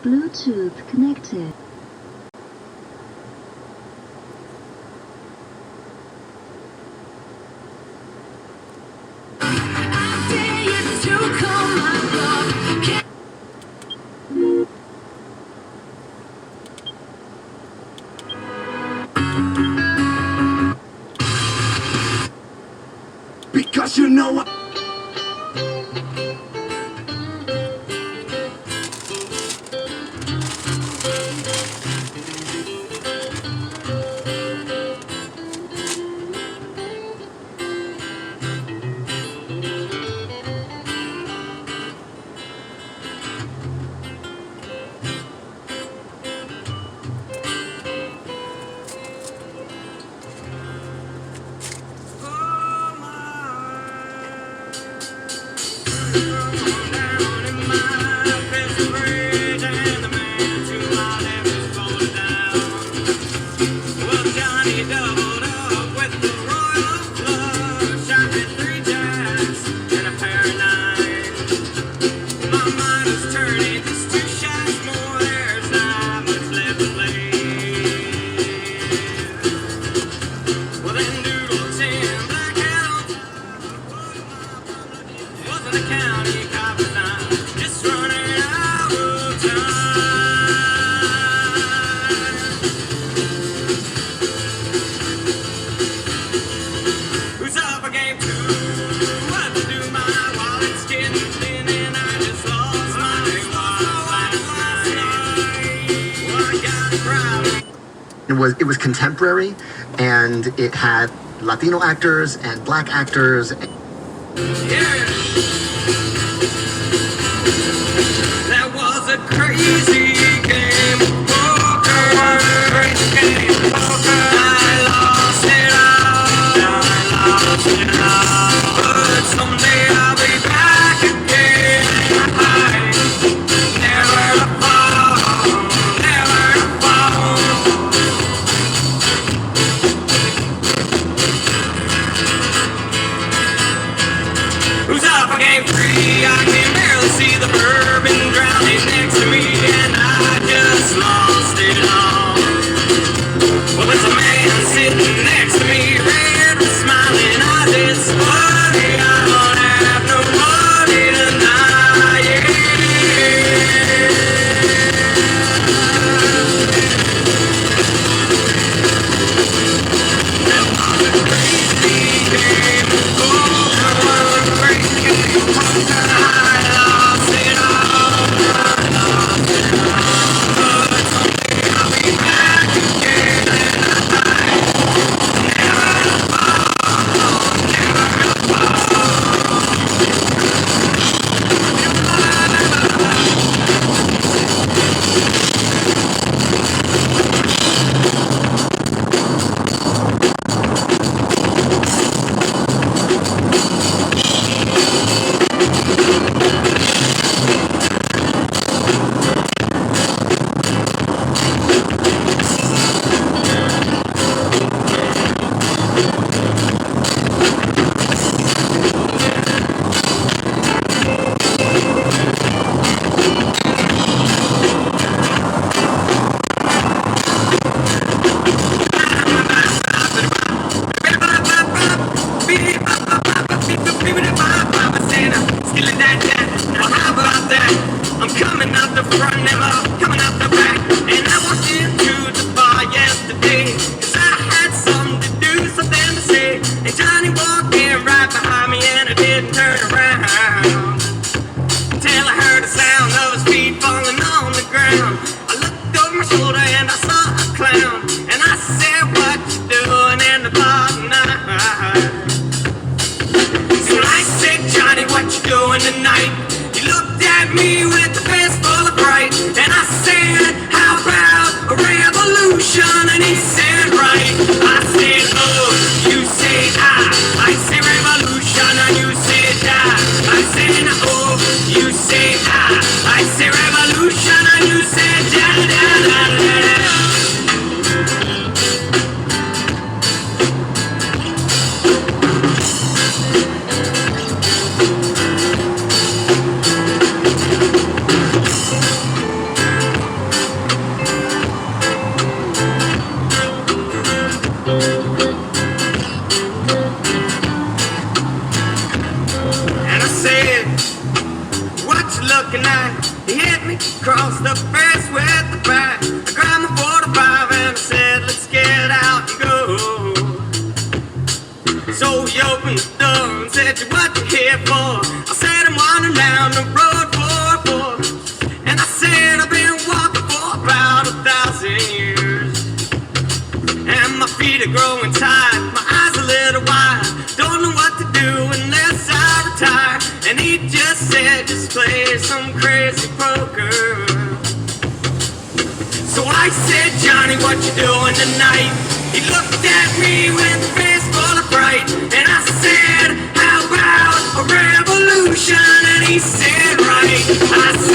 Bluetooth connected. Because you know what? It was contemporary, and it had Latino actors and black actors. Yeah. That was a crazy game of poker. Crazy game of poker. I lost it all. But someday I'll be back again. Never to fall. Never to fall. Who's up for game 3? I can barely see the bourbon drowning next to me, and I just lost it all. Well, there's a man sitting next to me, red with smiling eyes. It's funny, I don't have nobody tonight. That was a crazy game. I'm coming out the front, never coming out the back. And I walked into the bar yesterday, 'cause I had something to do, something to say. And Johnny walked in right behind me, and I didn't turn around until I heard the sound of his feet falling on the ground. I looked over my shoulder and I saw a clown, and I said, "What you doing in the bar tonight?" So I said, "Johnny, what you doing tonight?" He looked at me with a face full of pride, and I said, "How about a revolution?" And he said, "Right." I said, "Oh, you say I say revolution, and you say die." I said, "Oh, you say I say revolution, and you say da da da da da." said, cross the face with the back. I grabbed my 45 and I said, let's get out and go. So he opened the door and said, what you here for? I said, I'm wandering down the road 404. And I said, I've been walking for about 1,000 years. And my feet are growing tired, my eyes a little wide. Don't know what to do unless I retire. And he just said, just play some crazy poker. So I said, Johnny, what you doing tonight? He looked at me with a face full of fright. And I said, how about a revolution? And he said, right. I said,